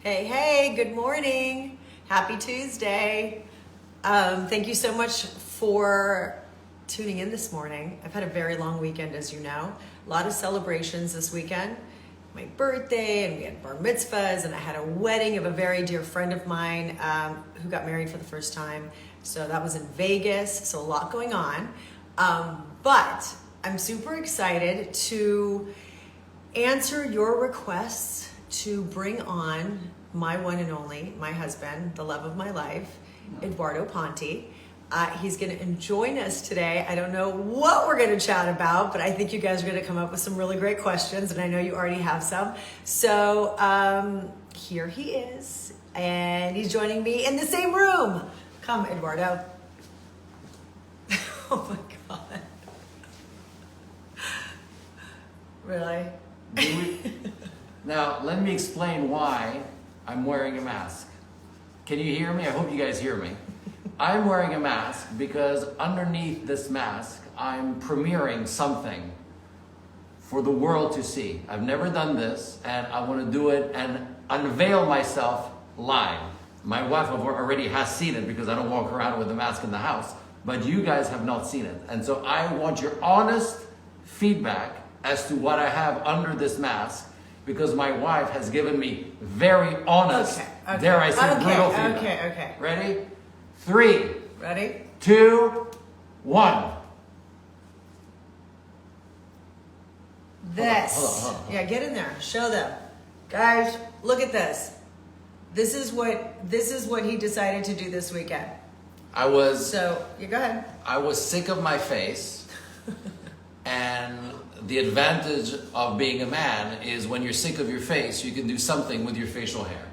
Hey, good morning. Happy Tuesday. Thank you so much for tuning in this morning. I've had a very long weekend, as you know. A lot of celebrations this weekend. My birthday, and we had bar mitzvahs, and I had a wedding of a very dear friend of mine who got married for the first time. So that was in Vegas, so a lot going on. But I'm super excited to answer your requests to bring on my one and only, my husband, the love of my life, Edoardo Ponti. He's going to join us today. I don't know what we're going to chat about, but I think you guys are going to come up with some really great questions, and I know you already have some. So here he is, and he's joining me in the same room. Come, Eduardo. Oh my God. Really? Now, let me explain why I'm wearing a mask. Can you hear me? I hope you guys hear me. I'm wearing a mask because underneath this mask, I'm premiering something for the world to see. I've never done this, and I want to do it and unveil myself live. My wife already has seen it because I don't walk around with a mask in the house, but you guys have not seen it. And so I want your honest feedback as to what I have under this mask, because my wife has given me very honest, dare I say, brutal feedback. Okay. Ready? 3. Ready? 2, 1. This. Hold on. Yeah, get in there. Show them. Guys, look at this. This is what he decided to do this weekend. So, you go ahead. I was sick of my face, and the advantage of being a man is when you're sick of your face, you can do something with your facial hair.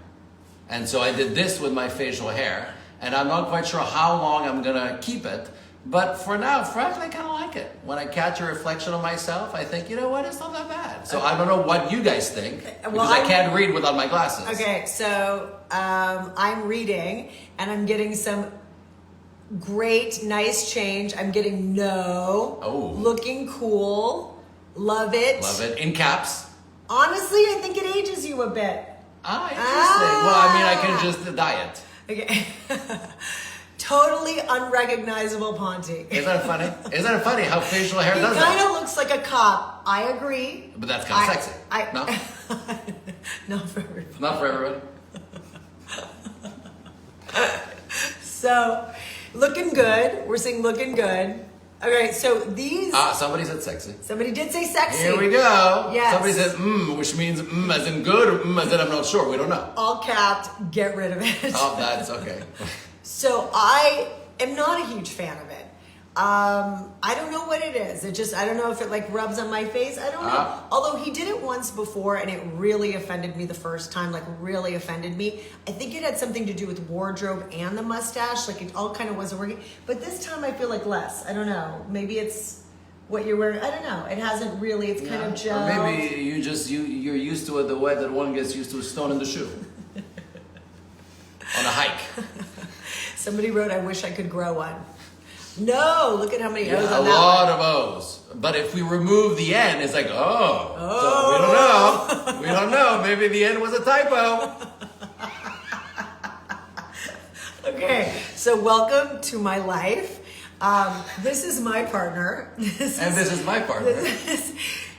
And so I did this with my facial hair, and I'm not quite sure how long I'm gonna keep it, but for now, frankly, I kind of like it. When I catch a reflection of myself, I think, you know what, it's not that bad. So I don't know what you guys think, because I can't read without my glasses. Okay, so I'm reading, and I'm getting some great, nice change. I'm getting looking cool. Love it. Love it. In caps. Honestly, I think it ages you a bit. Interesting. Well, I mean, I can just diet. Okay. Totally unrecognizable Ponti. Isn't that funny? Isn't it funny how facial hair does that? He kind of looks like a cop. I agree. But that's kind of sexy. No? Not for everybody. Not for everybody. So, looking good. We're saying looking good. Okay, so these... somebody said sexy. Somebody did say sexy. Here we go. Yes. Somebody said which means as in good, or as in I'm not sure. We don't know. All capped, get rid of it. Oh, that's okay. So I am not a huge fan of it. I don't know what it is. I don't know if it like rubs on my face. I don't know. Although he did it once before and it really offended me the first time, like really offended me. I think it had something to do with wardrobe and the mustache. Like it all kind of wasn't working. But this time I feel like less. I don't know. Maybe it's what you're wearing. I don't know. It hasn't really, it's kind of gelled. Or maybe you're used to it the way that one gets used to a stone in the shoe. On a hike. Somebody wrote, I wish I could grow one. No, look at how many O's on that one. A lot of O's. But if we remove the N, it's like, So we don't know. We don't know. Maybe the N was a typo. Okay, so welcome to my life. This is my partner. This is my partner.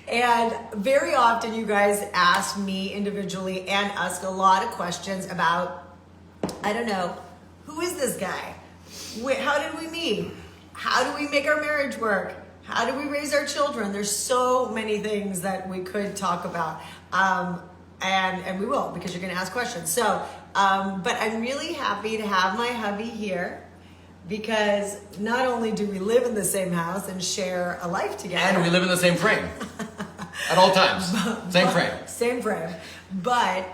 And very often you guys ask me individually and ask a lot of questions about, I don't know, who is this guy? How did we meet? How do we make our marriage work? How do we raise our children? There's so many things that we could talk about. And we will, because you're going to ask questions. So, but I'm really happy to have my hubby here, because not only do we live in the same house and share a life together. And we live in the same frame. At all times. Same frame. But,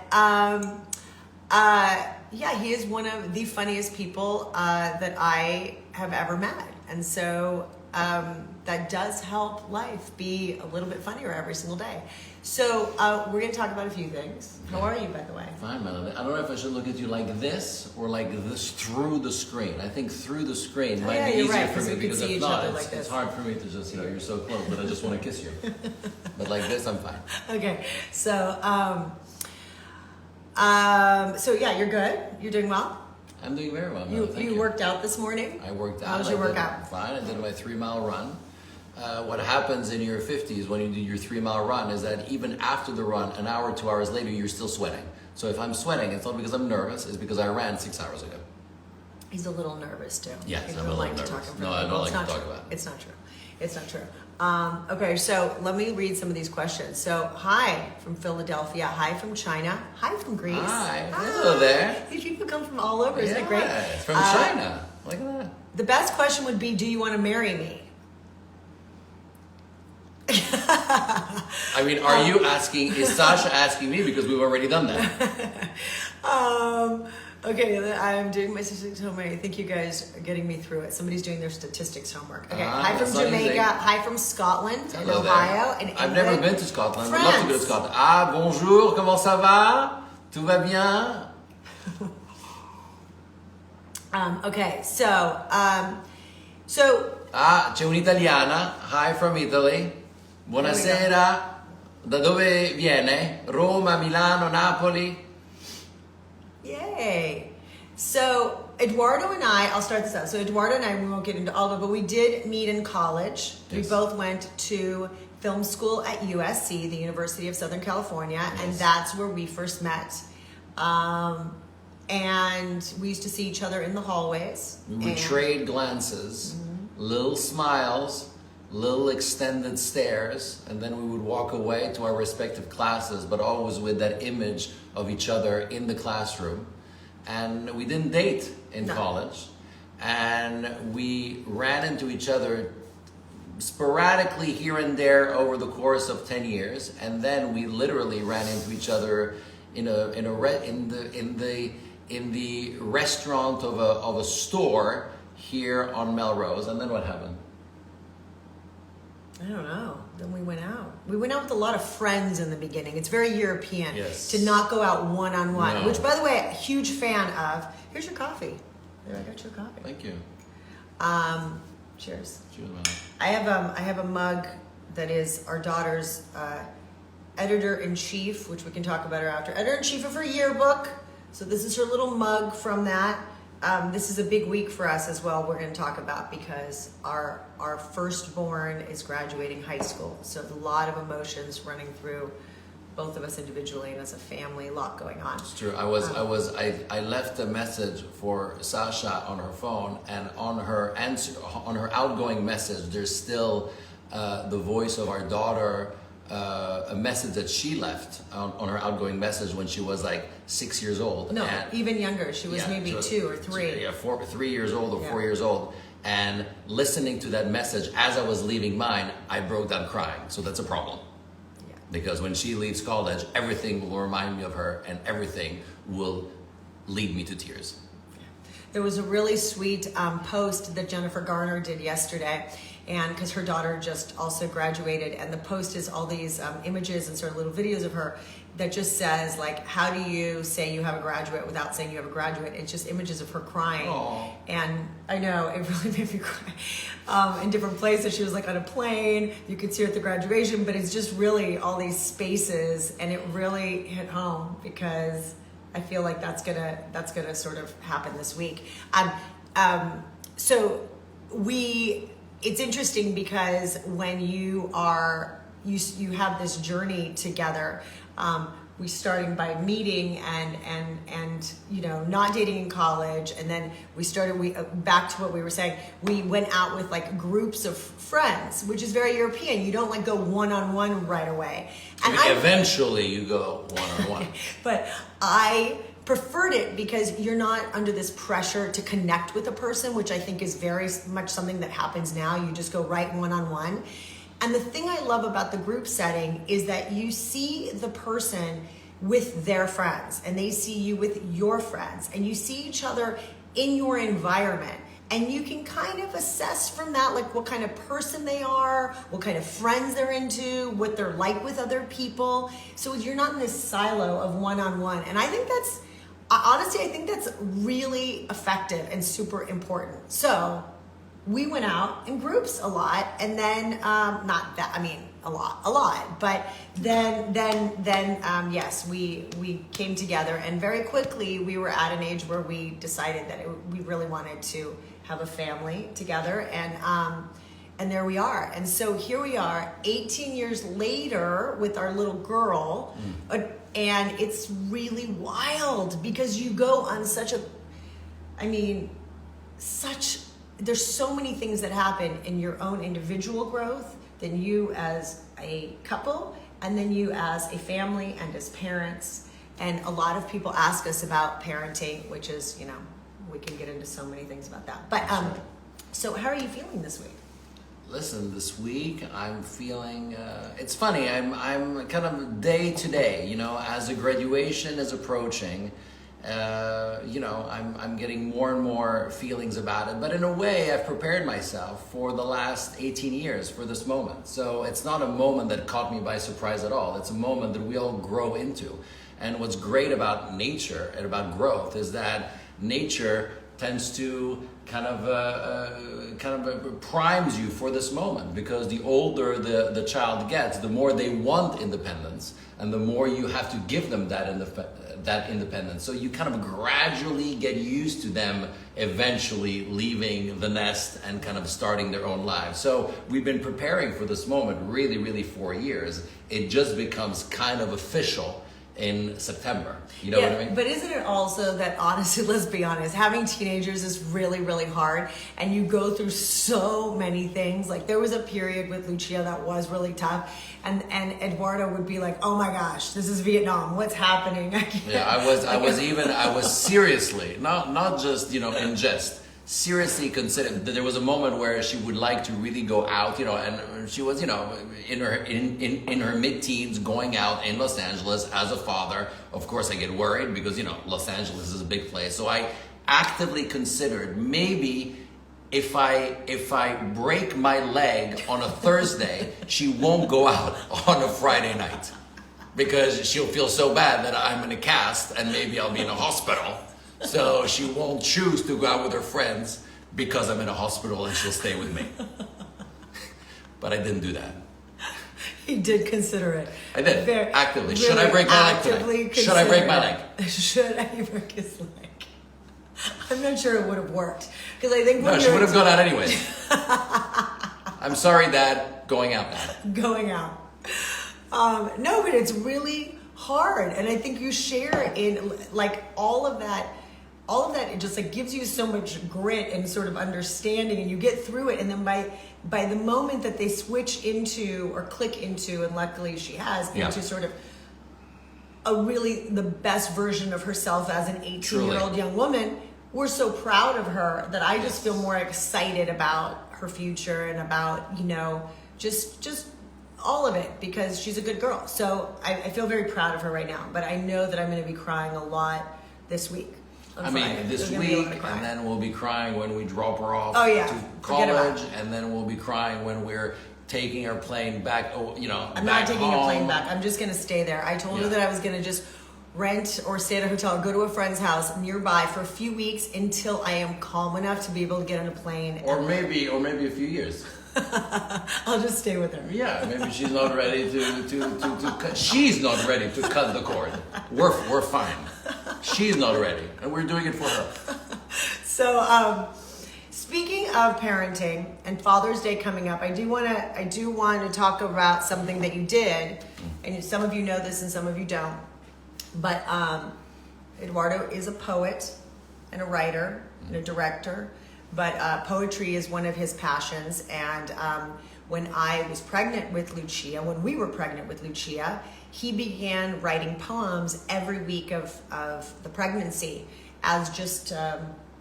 yeah, he is one of the funniest people that I have ever met. And so that does help life be a little bit funnier every single day. So we're going to talk about a few things. How are you, by the way? Fine, Melanie. I don't know if I should look at you like this or like this through the screen. I think through the screen might be easier for me, because if not, it's hard for me to just, you're so close, but I just want to kiss you. But like this, I'm fine. Okay, so So yeah, you're good. You're doing well. I'm doing very well. You worked out this morning. I worked out. How was your workout? Fine. I did my 3-mile run. What happens in your 50s when you do your 3-mile run is that even after the run, an hour, 2 hours later, you're still sweating. So if I'm sweating, it's not because I'm nervous, it's because I ran 6 hours ago. He's a little nervous too. Yes, He I'm a doesn't little like to nervous. talk in No, front I of don't people. like to talk about it. It's not true. It's not true. Okay, so let me read some of these questions. So, hi from Philadelphia. Hi from China. Hi from Greece. Hi. Hello there. These people come from all over. Isn't it great? From China. Look at that. The best question would be, do you want to marry me? I mean, are you asking, is Sasha asking me? Because we've already done that. Okay, I'm doing my statistics homework. I think you guys are getting me through it. Somebody's doing their statistics homework. Okay, hi from that's not Jamaica. easy. Hi from Scotland and Hello Ohio there. and I've England. never been to Scotland. I'd France. love to go to Scotland. Ah, bonjour, comment ça va? Tout va bien? Okay, so Ah, c'è un'italiana. Hi from Italy. Buonasera. Da dove viene? Roma, Milano, Napoli? yay. So Eduardo and I'll start this out. So Eduardo and I, we won't get into all of it, but we did meet in college. Yes. We both went to film school at USC, the University of Southern California, and Yes. that's where we first met. And we used to see each other in the hallways. We would and- trade glances, little smiles, little extended stares, and then we would walk away to our respective classes, but always with that image of each other in the classroom. And we didn't date in No. college, and we ran into each other sporadically here and there over the course of 10 years, and then we literally ran into each other in the restaurant of a store here on Melrose. And then what happened? I don't know. Then we went out. We went out with a lot of friends in the beginning. It's very European Yes. to not go out one-on-one, No. which, by the way, a huge fan of. Here's your coffee. There, I got your coffee. Thank you. Cheers. Cheers, man. I have a mug that is our daughter's editor-in-chief, which we can talk about her after. Editor-in-chief of her yearbook. So this is her little mug from that. This is a big week for us as well. We're going to talk about because our firstborn is graduating high school. So a lot of emotions running through both of us individually and as a family. A lot going on. It's true. I left a message for Sasha on her phone, and on her outgoing message, there's still the voice of our daughter. A message that she left on her outgoing message when she was like 6 years old. No, and even younger. She was maybe 2 or 3. Yeah, 3 years old or Yeah. 4 years old. And listening to that message as I was leaving mine, I broke down crying. So that's a problem. Yeah. Because when she leaves college, everything will remind me of her, and everything will lead me to tears. There was a really sweet post that Jennifer Garner did yesterday, and because her daughter just also graduated, and the post is all these images and sort of little videos of her that just says, like, how do you say you have a graduate without saying you have a graduate? It's just images of her crying. Aww. And I know, it really made me cry. In different places, she was like on a plane, you could see her at the graduation, but it's just really all these spaces, and it really hit home because I feel like that's gonna sort of happen this week. It's interesting because when you have this journey together. We starting by meeting and not dating in college, and then we back to what we were saying. We went out with like groups of friends, which is very European. You don't like go one-on-one right away. And Eventually you go one-on-one. But I preferred it because you're not under this pressure to connect with a person, which I think is very much something that happens now. You just go right one-on-one. And the thing I love about the group setting is that you see the person with their friends, and they see you with your friends, and you see each other in your environment. And you can kind of assess from that, like what kind of person they are, what kind of friends they're into, what they're like with other people. So you're not in this silo of one-on-one. And I think I think that's really effective and super important. So we went out in groups a lot, and then a lot. But then yes, we came together, and very quickly we were at an age where we decided that we really wanted to have a family together, and there we are. And so here we are, 18 years later with our little girl, and it's really wild because you go on there's so many things that happen in your own individual growth, then you as a couple, and then you as a family and as parents. And a lot of people ask us about parenting, which is, we can get into so many things about that. But so how are you feeling this week? Listen, this week I'm feeling, it's funny, I'm kind of day to day, as the graduation is approaching, I'm getting more and more feelings about it. But in a way, I've prepared myself for the last 18 years for this moment. So it's not a moment that caught me by surprise at all. It's a moment that we all grow into. And what's great about nature and about growth is that nature tends to kind of primes you for this moment, because the older the child gets, the more they want independence, and the more you have to give them that independence. So you kind of gradually get used to them eventually leaving the nest and kind of starting their own lives. So we've been preparing for this moment really, really 4 years. It just becomes kind of official in September. You know what I mean? But isn't it also that, honestly, let's be honest, having teenagers is really, really hard, and you go through so many things. Like, there was a period with Lucia that was really tough, and Eduardo would be like, oh my gosh, this is Vietnam, what's happening? I was seriously, not just, in jest, seriously considered that there was a moment where she would like to really go out, and she was, in her mid-teens, going out in Los Angeles as a father. Of course, I get worried because, Los Angeles is a big place. So I actively considered maybe if I break my leg on a Thursday, she won't go out on a Friday night, because she'll feel so bad that I'm in a cast and maybe I'll be in a hospital. So she won't choose to go out with her friends because I'm in a hospital, and she'll stay with me. But I didn't do that. He did consider it. I did, actively. Really Should I break my leg today? Should I break my leg? Should I break his leg? I'm not sure it would have worked. Because I think she would have gone out anyways. I'm sorry, Dad. Going out now. Going out. No, but it's really hard. And I think you share in like all of that, it just like gives you so much grit and sort of understanding, and you get through it. And then by the moment that they switch into or click into, and luckily she has, into sort of the best version of herself as an 18-year-old young woman, we're so proud of her that I just feel more excited about her future and about, just all of it, because she's a good girl. So I feel very proud of her right now, but I know that I'm going to be crying a lot this week. This week, and then we'll be crying when we drop her off to college, and then we'll be crying when we're taking our plane back. I'm not taking a plane back. I'm just going to stay there. I told her that I was going to just rent or stay at a hotel, go to a friend's house nearby for a few weeks until I am calm enough to be able to get on a plane. Or maybe a few years. I'll just stay with her. Yeah, maybe she's not ready to cut. She's not ready to cut the cord. We're fine. She's not ready, and we're doing it for her. So, speaking of parenting and Father's Day coming up, I do want to talk about something that you did, and some of you know this and some of you don't. But Eduardo is a poet and a writer and a director. But poetry is one of his passions, and when I was pregnant with Lucia, when we were pregnant with Lucia, he began writing poems every week of the pregnancy as just,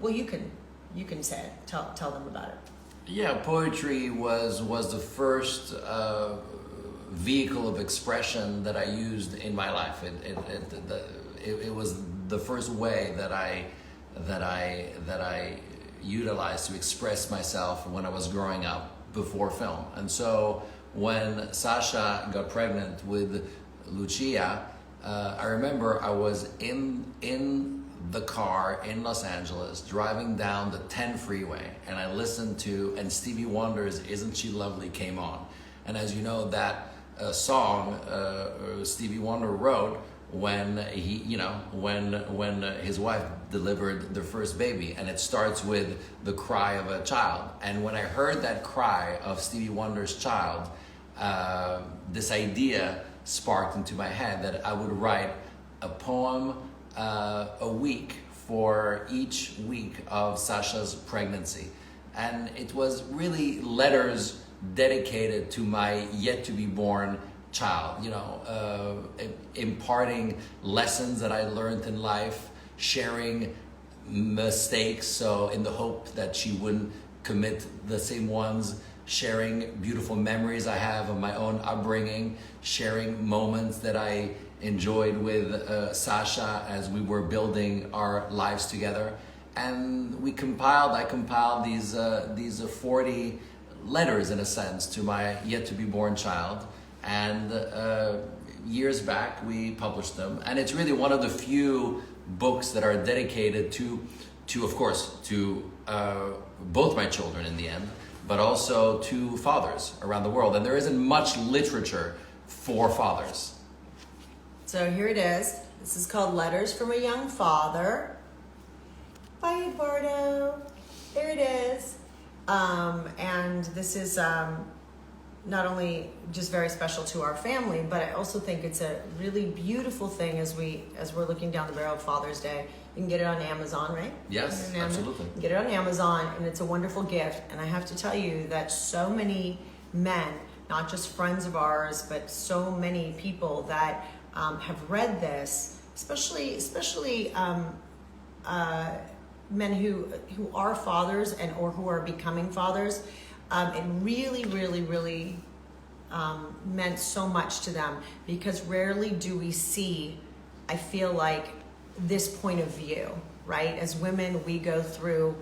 you can say it, tell them about it. Yeah, poetry was the first vehicle of expression that I used in my life. It was the first way that I utilized to express myself when I was growing up before film. And so when Sasha got pregnant with Lucia, I remember I was in the car in Los Angeles driving down the 10 freeway, and I listened to, and Stevie Wonder's Isn't She Lovely came on. And as you know, that song Stevie Wonder wrote when when his wife delivered their first baby, and it starts with the cry of a child. And when I heard that cry of Stevie Wonder's child, this idea sparked into my head that I would write a poem a week for each week of Sasha's pregnancy. And it was really letters dedicated to my yet to be born child, imparting lessons that I learned in life, sharing mistakes, so in the hope that she wouldn't commit the same ones, sharing beautiful memories I have of my own upbringing, sharing moments that I enjoyed with Sasha as we were building our lives together. And I compiled these 40 letters, in a sense, to my yet to be born child. And years back we published them, and it's really one of the few books that are dedicated to of course to both my children in the end, but also to fathers around the world. And there isn't much literature for fathers. So here it is. This is called Letters from a Young Father. Bye, Eduardo. There it is. And this is not only just very special to our family, but I also think it's a really beautiful thing as we're looking down the barrel of Father's Day. You can get it on Amazon, right? Yes, absolutely. You can get it on Amazon, and it's a wonderful gift. And I have to tell you that so many men, not just friends of ours, but so many people that have read this, especially men who are fathers or who are becoming fathers, it really meant so much to them, because rarely do we see, I feel like, this point of view, right? As women, we go through,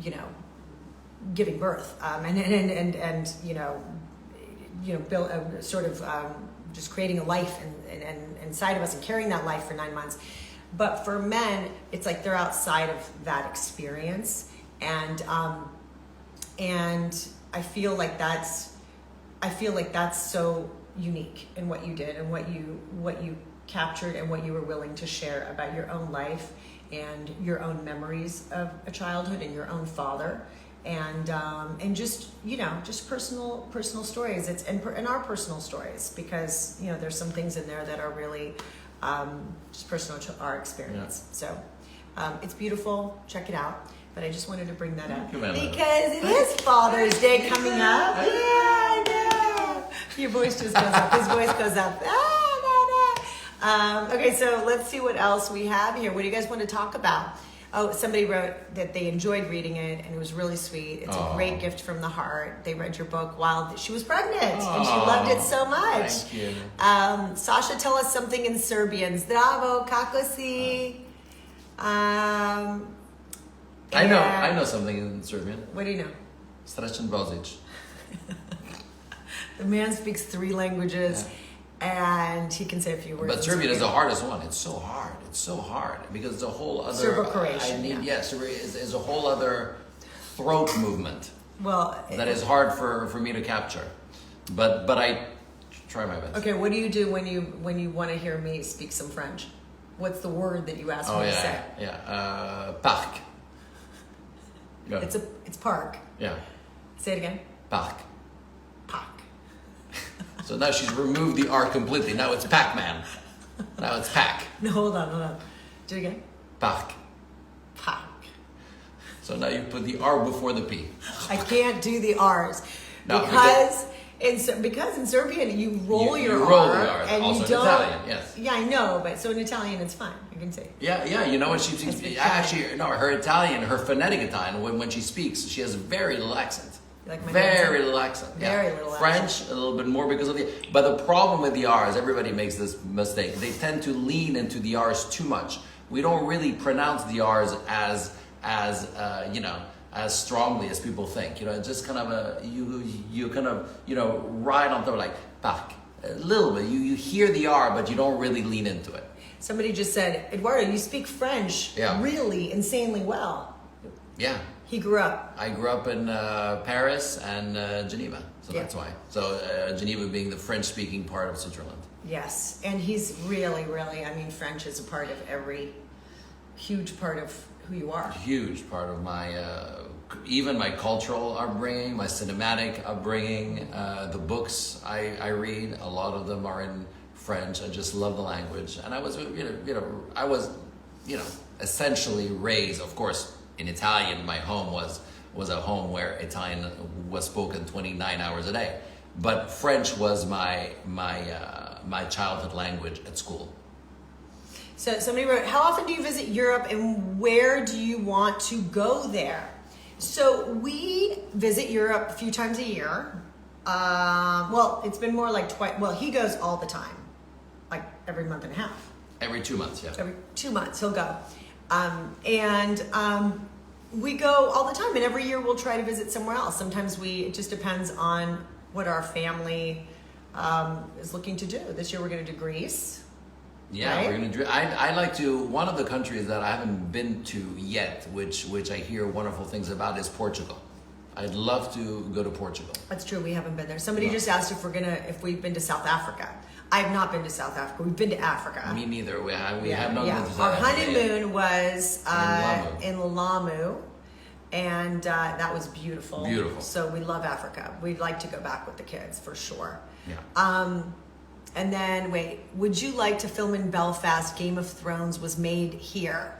giving birth, and build sort of just creating a life and inside of us and carrying that life for 9 months. But for men, it's like they're outside of that experience, and I feel like that's so unique in what you did and what you captured and what you were willing to share about your own life and your own memories of a childhood and your own father, and just personal stories. It's and our personal stories, because there's some things in there that are really just personal to our experience. So it's beautiful. Check it out. But I just wanted to bring that up because it is Father's Day coming up. Yeah, I know. Your voice just goes up. His voice goes up. Okay, so let's see what else we have here. What do you guys want to talk about? Oh, somebody wrote that they enjoyed reading it and it was really sweet. It's a great gift from the heart. They read your book while she was pregnant and she loved it so much. Thank you. Sasha, tell us something in Serbian. Zdravo, kako si? I know something in Serbian. What do you know? Srećan Božić. The man speaks 3 languages, and he can say a few words. But Serbian is the hardest one. It's so hard. It's so hard because it's a whole other. Serbo-Croatian. Serbian is a whole other throat movement. Well, that is hard for me to capture, but I try my best. Okay, what do you do when you want to hear me speak some French? What's the word that you ask me to say? Parc. Go. It's park. Yeah. Say it again. Parc. Park. So now she's removed the R completely. Now it's Pac-Man. Now it's Pac. No, hold on. Do it again. Parc. Park. So now you put the R before the P. I can't do the R's because in Serbian you roll your roll R, the R. and also you don't. In Italian, yes. Yeah, I know, but so in Italian it's fine. I can say. Yeah. You know what she speaks? Actually, no. Her Italian, her phonetic Italian, when she speaks, she has a very little accent. Like my very little accent. Very little French, accent. a little bit more because of the. But the problem with the R's, everybody makes this mistake. They tend to lean into the R's too much. We don't really pronounce the R's as strongly as people think. It's just kind of you kind of ride on top like parc a little bit. You hear the R, but you don't really lean into it. Somebody just said, Eduardo, you speak French really insanely well. Yeah. He grew up. I grew up in Paris and Geneva. So Yeah. that's why. So Geneva being the French-speaking part of Switzerland. Yes, and he's really, really, I mean, French is a part of huge part of who you are. Huge part of my, even my cultural upbringing, my cinematic upbringing, the books I read, a lot of them are in French. I just love the language. And I was, essentially raised, of course, in Italian. My home was a home where Italian was spoken 29 hours a day. But French was my childhood language at school. So somebody wrote, how often do you visit Europe and where do you want to go there? So we visit Europe a few times a year. Well, it's been more like twice. Well, he goes all the time, like every month and a half. Every 2 months, yeah. Every 2 months he'll go. We go all the time, and every year we'll try to visit somewhere else. Sometimes it just depends on what our family is looking to do. This year we're going to do Greece. Yeah, right? we're gonna do. I like to. One of the countries that I haven't been to yet, which I hear wonderful things about, is Portugal. I'd love to go to Portugal. That's true. We haven't been there. Somebody No. just asked if we've been to South Africa. I have not been to South Africa. We've been to Africa. Me neither. We have not been to Our South Africa yet. honeymoon was Lamu. in Lamu, and that was beautiful. Beautiful. So we love Africa. We'd like to go back with the kids for sure. Yeah. And then would you like to film in Belfast? Game of Thrones was made here.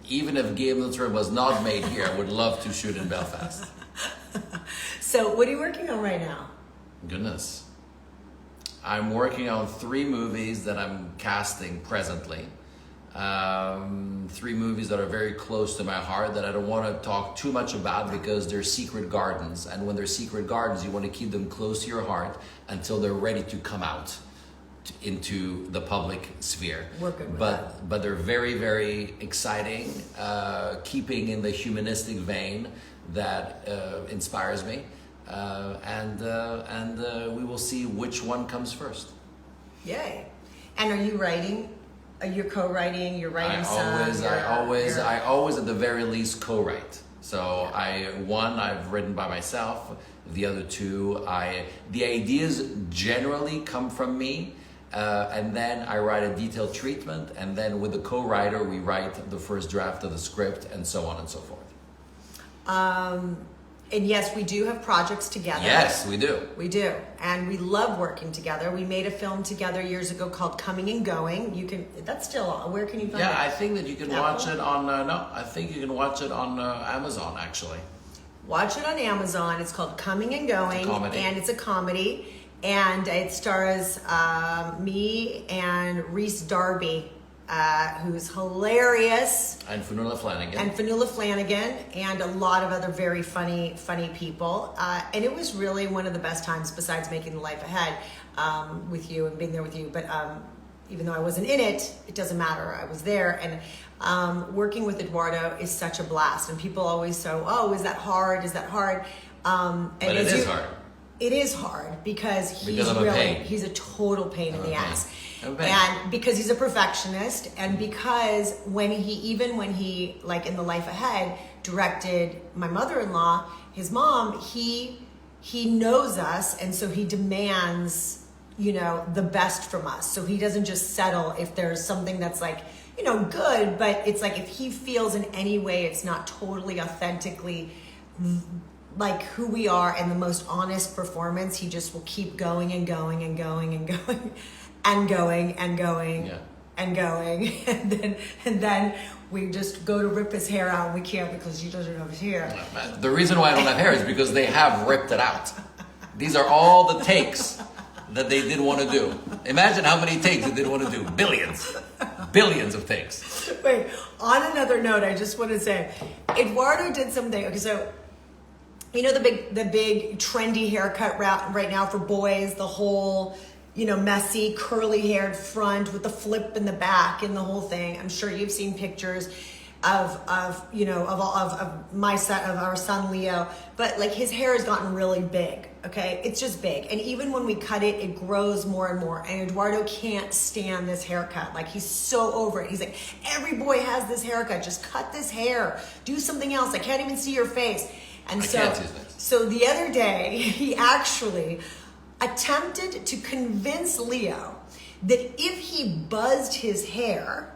Even if Game of Thrones was not made here, I would love to shoot in Belfast. So what are you working on right now? Goodness. I'm working on 3 movies that I'm casting presently. 3 movies that are very close to my heart that I don't want to talk too much about because they're secret gardens. And when they're secret gardens, you want to keep them close to your heart until they're ready to come out into the public sphere. We're good with that. But they're very, very exciting, keeping in the humanistic vein that inspires me. And we will see which one comes first. Yay! And are you writing? Are you co-writing? You're writing I always at the very least co-write. So I've written by myself. The other 2, the ideas generally come from me. And then I write a detailed treatment, and then with the co-writer, we write the first draft of the script, and so on and so forth. And yes, we do have projects together. Yes, we do. We do. And we love working together. We made a film together years ago called Coming and Going. That's still on. Where can you find it? Yeah, I think that you can Apple? watch it on, I think you can watch it on Amazon, actually. Watch it on Amazon. It's called Coming and Going. It's a comedy. And it's a comedy. And it stars me and Rhys Darby, who's hilarious. And Fionnuala Flanagan, and a lot of other very funny people. And it was really one of the best times, besides making the life ahead with you and being there with you. But even though I wasn't in it, it doesn't matter. I was there, and working with Eduardo is such a blast. And people always say, "Oh, is that hard? Is that hard?" But it is hard. It is hard because he's I'm a pain. he's a total pain in the ass. I'm a pain. And because he's a perfectionist, and because when he like in The Life Ahead directed my mother-in-law, his mom, he knows us, and so he demands, the best from us. So he doesn't just settle if there's something that's like, good, but it's like if he feels in any way it's not totally authentically like who we are and the most honest performance, he just will keep going and going and going and going and going and going Yeah. and going, and then we just go to rip his hair out, and we can't because he doesn't have his hair. The reason why I don't have hair is because they have ripped it out. These are all the takes that they didn't want to do. Imagine how many takes they didn't want to do. Billions of takes. Wait, on another note, I just want to say, Eduardo did something. Okay, so the big trendy haircut right now for boys, the whole, messy curly haired front with the flip in the back and the whole thing. I'm sure you've seen pictures. of my son, of our son Leo, but like his hair has gotten really big. Okay, it's just big, and even when we cut it, it grows more and more. And Eduardo can't stand this haircut. Like he's so over it. He's like, every boy has this haircut. Just cut this hair. Do something else. I can't even see your face. And so the other day, he actually attempted to convince Leo that if he buzzed his hair,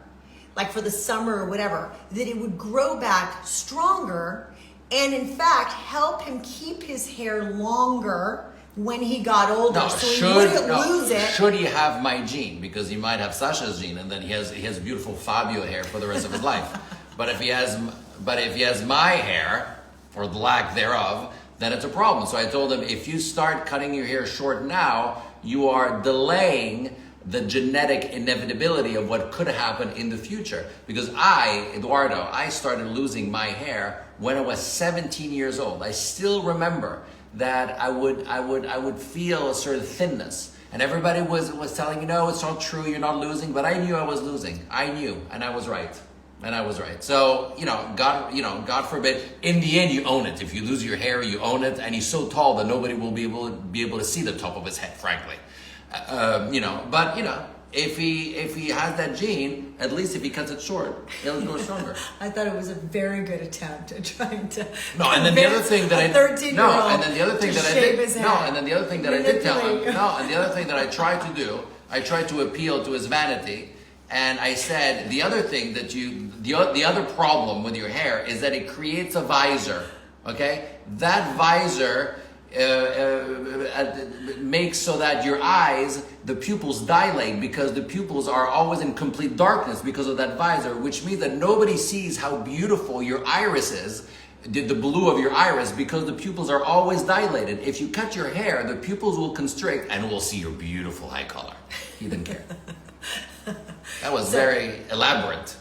like for the summer or whatever, that it would grow back stronger and in fact help him keep his hair longer when he got older, he wouldn't lose it. Should he have my gene? Because he might have Sasha's gene, and then he has beautiful Fabio hair for the rest of his life. But if he has my hair, or the lack thereof, then it's a problem. So I told him, if you start cutting your hair short now, you are delaying the genetic inevitability of what could happen in the future. Because Eduardo, I started losing my hair when I was 17 years old. I still remember that I would feel a sort of thinness. And everybody was telling me, no, it's not true, you're not losing. But I knew I was losing. I knew, and I was right. So, God forbid, in the end, you own it. If you lose your hair, you own it. And he's so tall that nobody will be able to see the top of his head, frankly. If he has that gene, at least if he cuts it short, it'll grow stronger. I thought it was a very good attempt at trying to. No, and then the other thing that I 13-year-old and then the other thing that I did and then the other thing that I did tell him and the other thing that I tried to do, I tried to appeal to his vanity, and I said the other thing that the other problem with your hair is that it creates a visor. Okay, that visor makes so that your eyes, the pupils dilate because the pupils are always in complete darkness because of that visor, which means that nobody sees how beautiful your iris is, the blue of your iris, because the pupils are always dilated. If you cut your hair, the pupils will constrict and we'll see your beautiful eye color. He didn't care. That was very elaborate.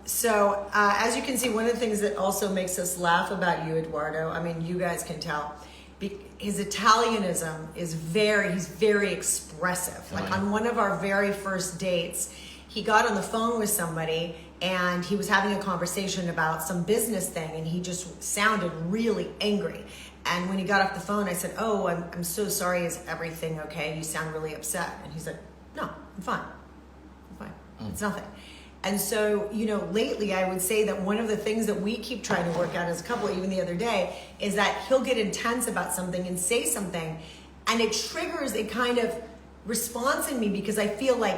So as you can see, one of the things that also makes us laugh about you, Eduardo, I mean, you guys can tell, his Italianism is he's very expressive. Like on one of our very first dates, he got on the phone with somebody and he was having a conversation about some business thing and he just sounded really angry. And when he got off the phone, I said, oh, I'm so sorry, is everything okay? You sound really upset. And he said, no, I'm fine. It's nothing. And so, lately I would say that one of the things that we keep trying to work out as a couple, even the other day, is that he'll get intense about something and say something, and it triggers a kind of response in me because I feel like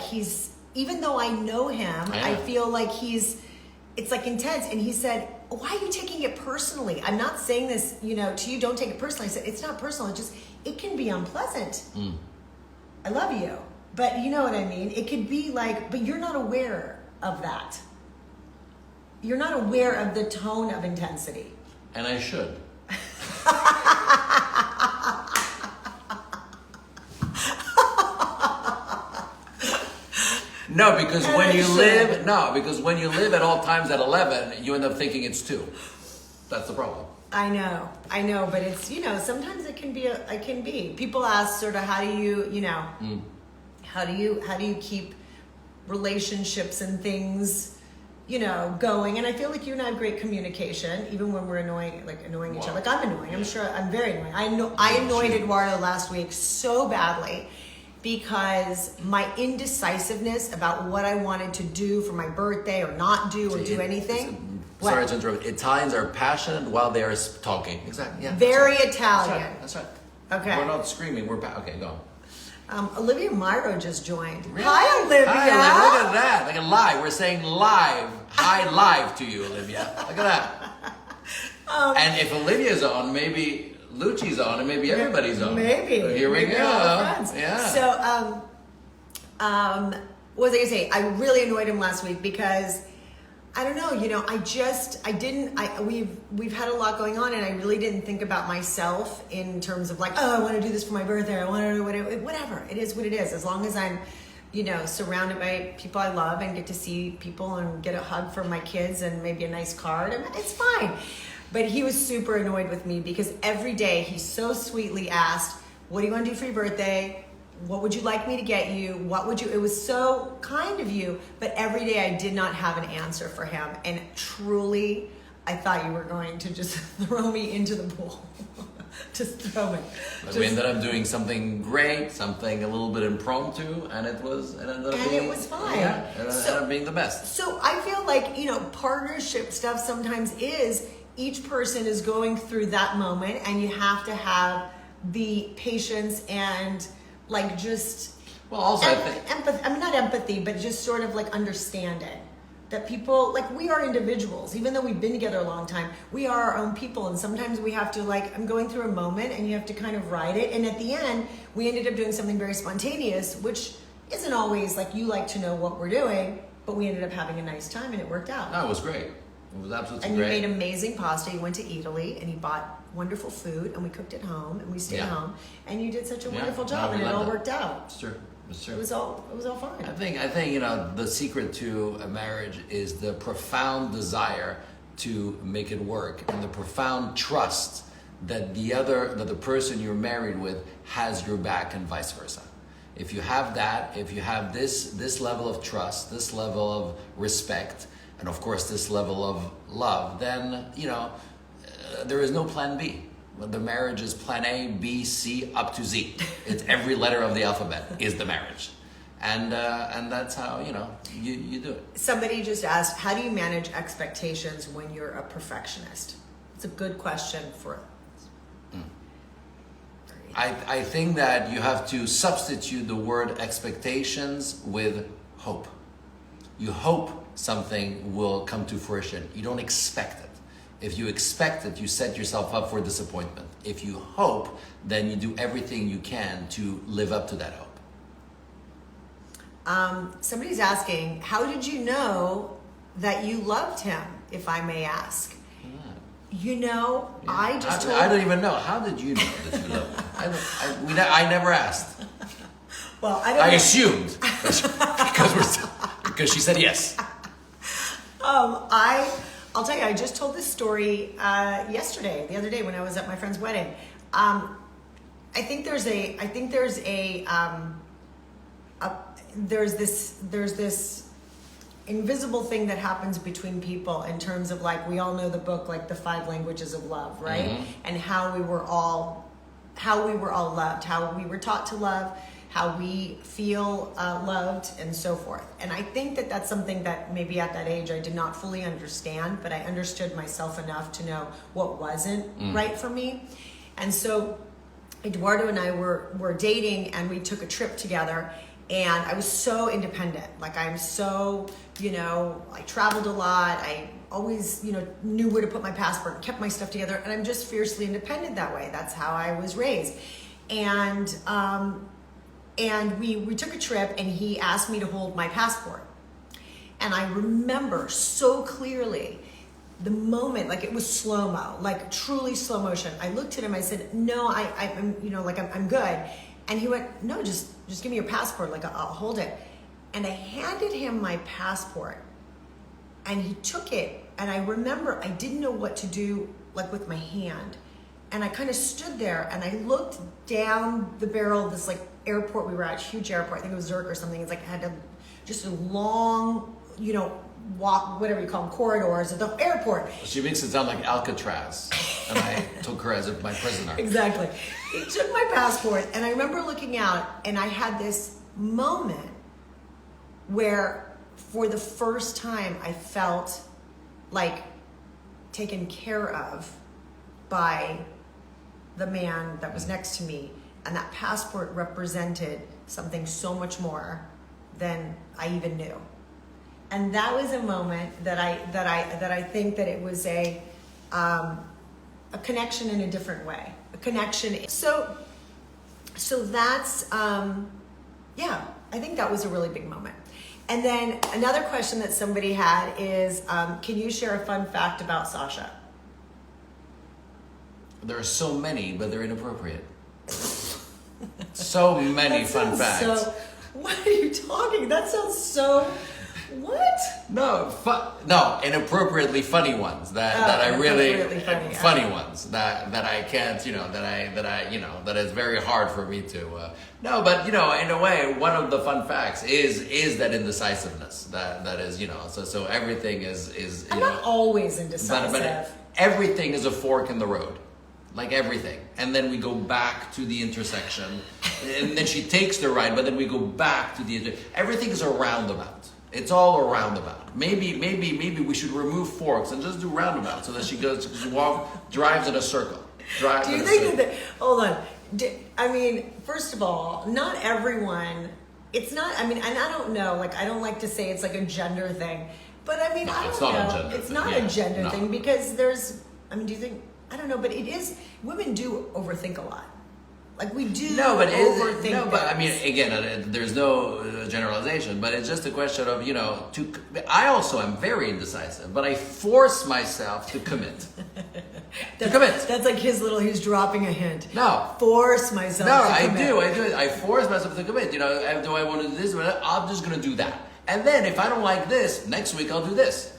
even though I know him, I feel like it's like intense. And he said, why are you taking it personally? I'm not saying this, to you, don't take it personally. I said, it's not personal. It can be unpleasant. I love you. But you know what I mean? It could be like, but you're not aware of that. You're not aware of the tone of intensity. And I should. Because when you live at all times at 11, you end up thinking it's 2. That's the problem. I know, but it's, sometimes it can be. People ask sort of how do you keep relationships and things, going. And I feel like you and I have great communication, even when we're annoying each other. Like I'm annoying. I'm sure I'm very annoying. I annoyed Eduardo last week so badly because my indecisiveness about what I wanted to do for my birthday or not do or do anything. Sorry to interrupt. Italians are passionate while they are talking. Exactly. Yeah. Very Italian. That's right. Okay. We're not screaming. Okay, go on. Olivia Myro just joined. Really? Hi, Olivia. Hi, look at that. Like a live. We're saying live. Hi, live to you, Olivia. Look at that. And if Olivia's on, maybe Lucci's on, and maybe everybody's on. Maybe. So here we go. Yeah. So, what was I gonna say? I really annoyed him last week because I don't know, we've had a lot going on and I really didn't think about myself in terms of like, oh, I want to do this for my birthday. I want to do whatever. It is what it is. As long as I'm, surrounded by people I love and get to see people and get a hug from my kids and maybe a nice card, and it's fine. But he was super annoyed with me because every day he so sweetly asked, what do you want to do for your birthday? what would you like me to get you? It was so kind of you, but every day I did not have an answer for him. And truly, I thought you were going to just throw me into the pool. Just throw me. But we ended up doing something great, something a little bit impromptu, and it was fine. Yeah, it ended up being the best. So I feel like, partnership stuff sometimes is each person is going through that moment, and you have to have the patience and also empathy. I mean, not empathy, but just sort of understanding that people, we are individuals. Even though we've been together a long time, we are our own people, and sometimes we have to I'm going through a moment, and you have to kind of ride it. And at the end, we ended up doing something very spontaneous, which isn't always you like to know what we're doing, but we ended up having a nice time, and it worked out. No, it was great. It was absolutely great. great. And you made amazing pasta. You went to Italy, and you bought wonderful food, and we cooked at home, and we stayed home, and you did such a wonderful job, and it all worked out. It's true. It's true. It was all fine. I think the secret to a marriage is the profound desire to make it work, and the profound trust that the person you're married with has your back, and vice versa. If you have that, if you have this level of trust, this level of respect, and of course this level of love, then there is no plan B. The marriage is plan A, B, C, up to Z. It's every letter of the alphabet is the marriage. And that's how, you do it. Somebody just asked, how do you manage expectations when you're a perfectionist? It's a good question for... I think that you have to substitute the word expectations with hope. You hope something will come to fruition. You don't expect it. If you expect it, you set yourself up for disappointment. If you hope, then you do everything you can to live up to that hope. Somebody's asking, how did you know that you loved him, if I may ask? I don't even know. How did you know that you loved him? I never asked. Well, I assumed because she said yes. I'll tell you, I just told this story the other day when I was at my friend's wedding. I think there's this invisible thing that happens between people in terms of we all know the book, The 5 Languages of Love, right? Mm-hmm. And how we were all loved, how we were taught to love, how we feel loved, and so forth. And I think that that's something that maybe at that age I did not fully understand, but I understood myself enough to know what wasn't right for me. And so Eduardo and I were dating, and we took a trip together, and I was so independent. I'm so, I traveled a lot. I always, knew where to put my passport and kept my stuff together. And I'm just fiercely independent that way. That's how I was raised. And we took a trip, and he asked me to hold my passport. And I remember so clearly the moment, it was slow-mo, truly slow motion. I looked at him, I said, no, I'm I'm good. And he went, no, just give me your passport, I'll hold it. And I handed him my passport, and he took it, and I remember I didn't know what to do, with my hand. And I kind of stood there, and I looked down the barrel of this airport we were at, huge airport. I think it was Zurich or something. It's I had just a long, walk, whatever you call them, corridors of the airport. She makes it sound like Alcatraz, and I took her as my prisoner. Exactly. He took my passport, and I remember looking out, and I had this moment where, for the first time, I felt taken care of by the man that was next to me, and that passport represented something so much more than I even knew. And that was a moment that I think that it was a connection in a different way, a connection. So that's I think that was a really big moment. And then another question that somebody had is, can you share a fun fact about Sasha? There are so many, but they're inappropriate. So many fun facts. What are you talking? That sounds so What? No, inappropriately funny ones that I really inappropriately funny ones that I can't, that is very hard for me to. No, but in a way, one of the fun facts is that indecisiveness. That is, so everything is. I'm not always indecisive. But everything is a fork in the road. Like everything. And then we go back to the intersection. And then she takes the right, but then we go back to the everything is a roundabout. It's all a roundabout. Maybe we should remove forks and just do roundabout so that she drives in a circle. Do you think that, hold on. First of all, not everyone, it's not, and I don't know, I don't like to say it's like a gender thing, but I don't know. It's not a gender thing because do you think, I don't know, but it is, women do overthink a lot. We do overthink things. Again, there's no generalization, but it's just a question of, I also am very indecisive, but I force myself to commit. That's like he's dropping a hint. No. Force myself to commit. I do it. I force myself to commit. Do I want to do this? I'm just going to do that. And then if I don't like this, next week I'll do this.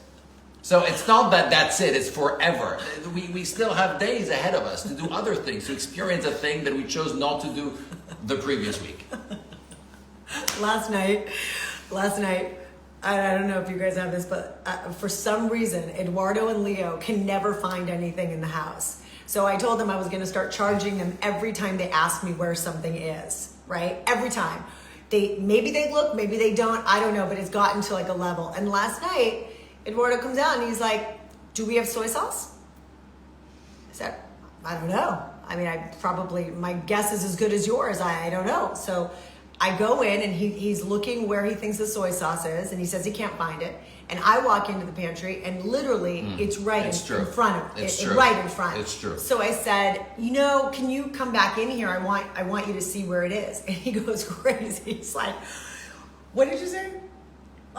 So it's not that that's it, it's forever. We still have days ahead of us to do other things, to experience a thing that we chose not to do the previous week. Last night, I don't know if you guys have this, but for some reason, Eduardo and Leo can never find anything in the house. So I told them I was going to start charging them every time they ask me where something is, right? Every time. Maybe they look, maybe they don't, I don't know, but it's gotten to a level. And last night, Eduardo comes out and he's like, do we have soy sauce? I said, I don't know. My guess is as good as yours. I don't know. So I go in and he's looking where he thinks the soy sauce is and he says he can't find it. And I walk into the pantry and literally it's right in front of him. It's right in front. It's true. So I said, can you come back in here? I want you to see where it is. And he goes crazy. He's like, what did you say?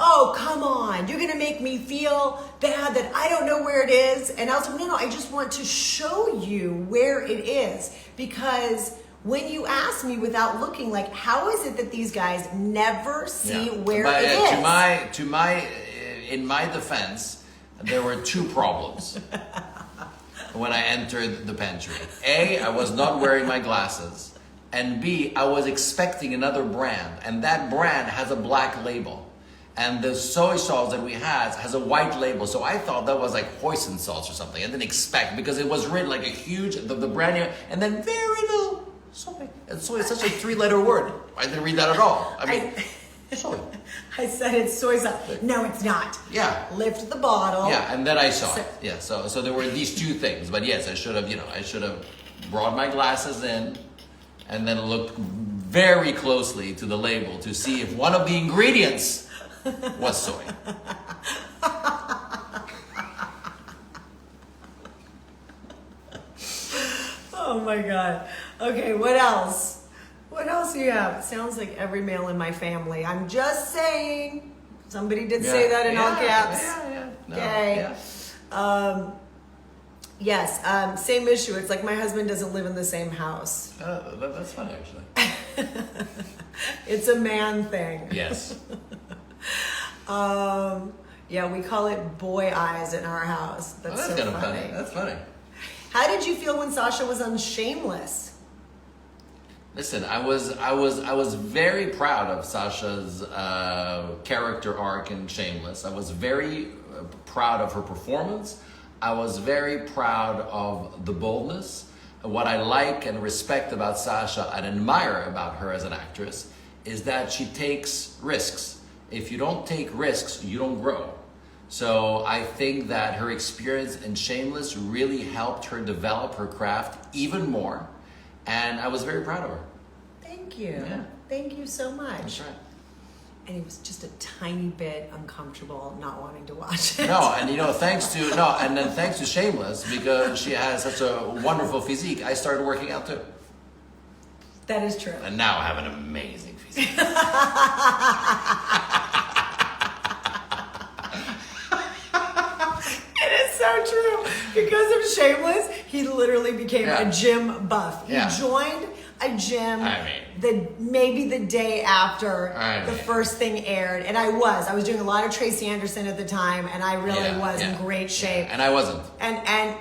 Oh, come on. You're going to make me feel bad that I don't know where it is. And I was like, no, I just want to show you where it is. Because when you ask me without looking, how is it that these guys never see where it is? In my defense, there were two problems when I entered the pantry. A, I was not wearing my glasses. And B, I was expecting another brand. And that brand has a black label. And the soy sauce that we had has a white label. So I thought that was hoisin sauce or something. I didn't expect because it was written a huge, the brand name, and then very little soy. And soy is such a 3-letter word. I didn't read that at all. Soy. I said it's soy sauce. No, it's not. Yeah. Lift the bottle. Yeah, and then I saw it. Yeah, so there were these two things. But yes, I should have brought my glasses in and then looked very closely to the label to see if one of the ingredients was soy. Oh my God. Okay, what else? What else do you have? It sounds like every male in my family. I'm just saying. Somebody did say that in all caps. Yeah. No, okay. yeah. Yes, same issue. It's like my husband doesn't live in the same house. That's funny, actually. It's a man thing. Yes. We call it boy eyes in our house. That's so kind of funny. That's funny. How did you feel when Sasha was on Shameless? Listen, I was very proud of Sasha's character arc in Shameless. I was very proud of her performance. I was very proud of the boldness. What I like and respect about Sasha and admire about her as an actress is that she takes risks. If you don't take risks, you don't grow. So I think that her experience in Shameless really helped her develop her craft even more. And I was very proud of her. Thank you. Yeah. Thank you so much. That's right. And it was just a tiny bit uncomfortable not wanting to watch it. No, and thanks to Shameless, because she has such a wonderful physique, I started working out too. That is true. And now I have an amazing physique. It is so so true. Because of Shameless, he literally became a gym buff. He joined a gym maybe the day after the first thing aired. And I was doing a lot of Tracy Anderson at the time, and I really was in great shape. And I wasn't. And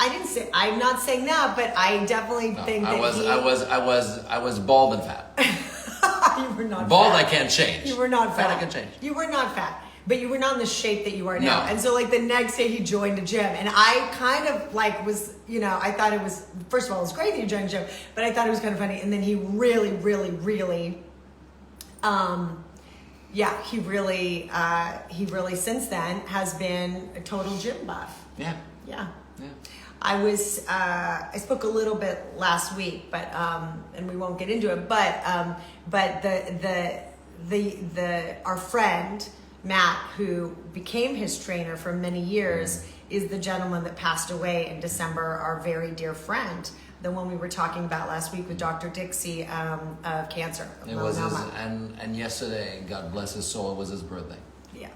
I'm not saying that, but I definitely think that I was bald and fat. You were not bald. Fat. I can't change. You were not fat. Fat I can change. You were not fat. But you were not in the shape that you are now. No. And so like the next day he joined a gym, and I kind of like was, I thought it was, first of all, it was great that he joined a gym, but I thought it was kind of funny. And then he really, really, really, he really since then has been a total gym buff. Yeah. Yeah. I spoke a little bit last week, but, and we won't get into it, but our friend, Matt, who became his trainer for many years, is the gentleman that passed away in December, our very dear friend, the one we were talking about last week with Dr. Dixie of cancer. It was and yesterday, God bless his soul, it was his birthday. Yeah.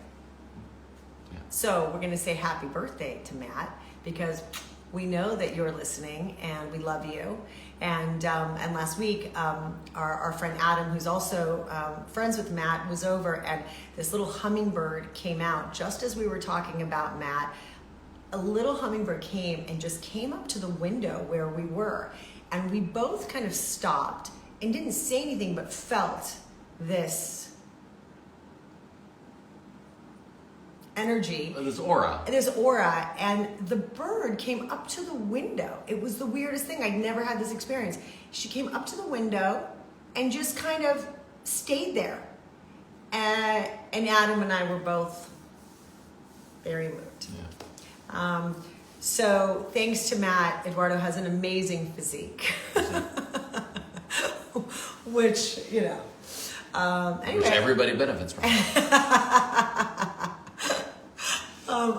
So we're going to say happy birthday to Matt, because we know that you're listening and we love you. And last week, our friend Adam, who's also friends with Matt, was over, and this little hummingbird came out just as we were talking about Matt. A little hummingbird came and just came up to the window where we were. And we both kind of stopped and didn't say anything, but felt this energy. This aura. And the bird came up to the window. It was the weirdest thing. I'd never had this experience. She came up to the window and just kind of stayed there. And Adam and I were both very moved. Yeah. So thanks to Matt, Eduardo has an amazing physique. Which, anyway. Which everybody benefits from.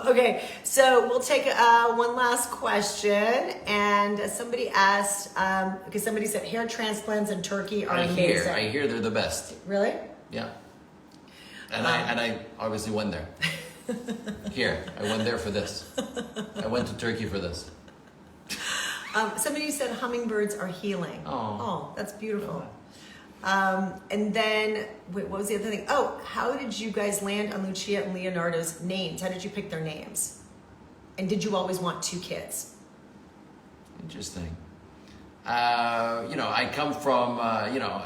Okay, so we'll take one last question. And somebody asked, because somebody said hair transplants in Turkey are amazing. I hear they're the best. Really? Yeah. And I obviously went there. I went there for this. I went to Turkey for this. Somebody said hummingbirds are healing. Oh, that's beautiful. And then, what was the other thing? Oh, how did you guys land on Lucia and Leonardo's names? How did you pick their names? And did you always want 2 kids? Interesting. I come from,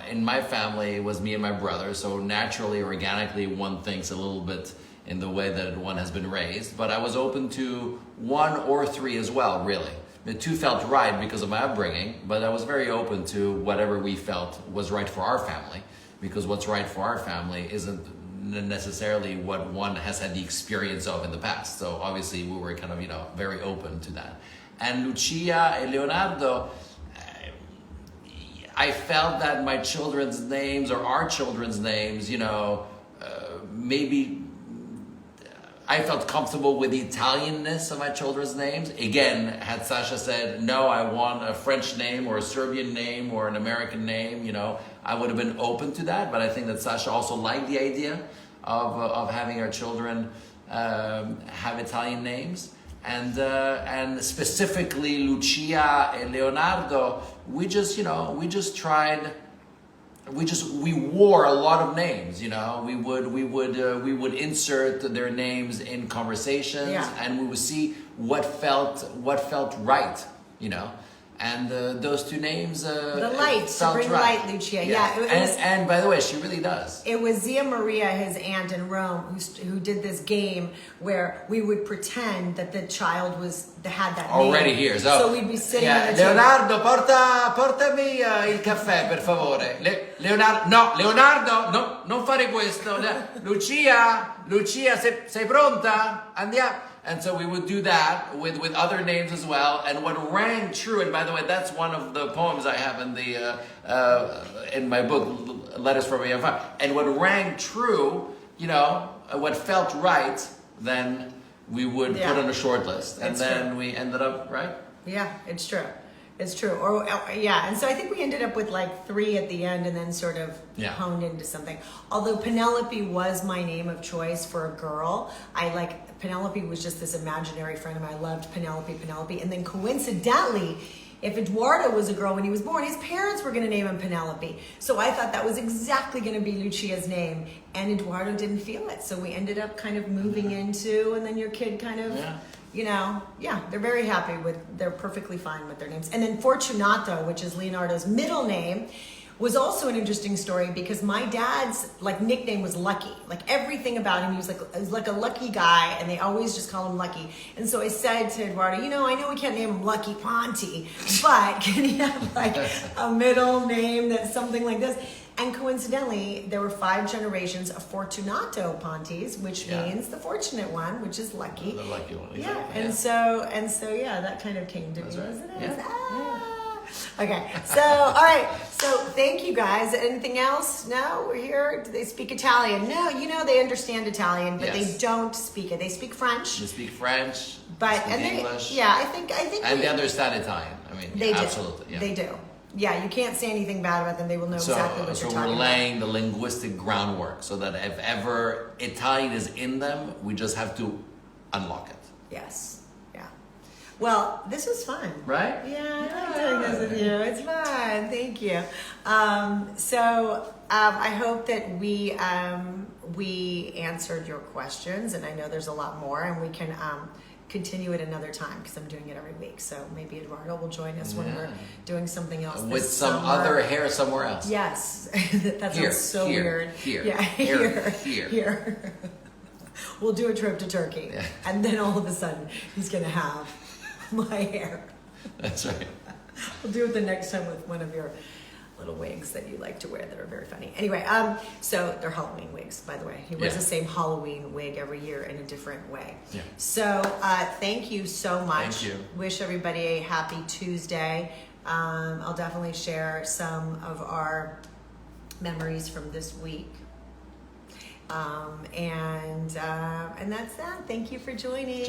in my family it was me and my brother, so naturally, organically, one thinks a little bit in the way that one has been raised, but I was open to 1 or 3 as well, really. The 2 felt right because of my upbringing, but I was very open to whatever we felt was right for our family, because what's right for our family isn't necessarily what one has had the experience of in the past. So obviously we were kind of, very open to that. And Lucia and Leonardo, I felt that my children's names or our children's names, maybe I felt comfortable with the Italianness of my children's names. Again, had Sasha said, no, I want a French name or a Serbian name or an American name, I would have been open to that. But I think that Sasha also liked the idea of having our children have Italian names. And specifically Lucia and Leonardo, we wore a lot of names, we would insert their names in conversations, and we would see what felt right, and those 2 names the light, to bring right. light, Lucia. And by the way, she really does. It was Zia Maria, his aunt in Rome, who did this game where we would pretend that the child had that already name. here. So we'd be sitting on the table. Leonardo, portami il caffè, per favore. Leonardo, no, non fare questo. Lucia, sei pronta? Andiamo. And so we would do that with other names as well. And what rang true, and by the way, that's one of the poems I have in my book, Letters from a Young Father. And what rang true, what felt right, then we would put on a short list. And then we ended up, right? Yeah, it's true. It's true. Or yeah, and so I think we ended up with like 3 at the end and then sort of honed into something. Although Penelope was my name of choice for a girl. Penelope was just this imaginary friend of mine. I loved Penelope. And then coincidentally, if Eduardo was a girl when he was born, his parents were going to name him Penelope. So I thought that was exactly going to be Lucia's name. And Eduardo didn't feel it. So we ended up kind of moving into, and then your kid kind of, they're very happy they're perfectly fine with their names. And then Fortunato, which is Leonardo's middle name, was also an interesting story because my dad's nickname was Lucky. Everything about him, he was like a lucky guy, and they always just call him Lucky. And so I said to Eduardo, I know we can't name him Lucky Ponti, but can he have a middle name that's something like this? And coincidentally, there were 5 generations of Fortunato Pontis, which means the fortunate one, which is lucky. The lucky one. Yeah. Exactly. And so that kind of came to me, wasn't it? Yeah. Okay, so, all right, so thank you guys. Anything else? No, we're here. Do they speak Italian? No, they understand Italian, but they don't speak it. They speak French. They speak French, but they speak English. I think. And they understand Italian. They do. Absolutely. Yeah. They do. Yeah, you can't say anything bad about them. They will know exactly what you're talking about. So we're laying the linguistic groundwork so that if ever Italian is in them, we just have to unlock it. Yes. Yeah. Well, this was fun. Right? Yeah, I like doing this with you. It's fun. Thank you. I hope that we answered your questions, and I know there's a lot more, and we can continue it another time because I'm doing it every week. So maybe Eduardo will join us when we're doing something else with this some summer. other hair somewhere else. Yes, that sounds so weird. Here. We'll do a trip to Turkey, and then all of a sudden he's gonna have my hair. That's right. We'll do it the next time with one of your little wigs that you like to wear that are very funny. Anyway, so they're Halloween wigs, by the way. He wears the same Halloween wig every year in a different way. Yeah. So thank you so much. Thank you. Wish everybody a happy Tuesday. I'll definitely share some of our memories from this week. And that's that. Thank you for joining.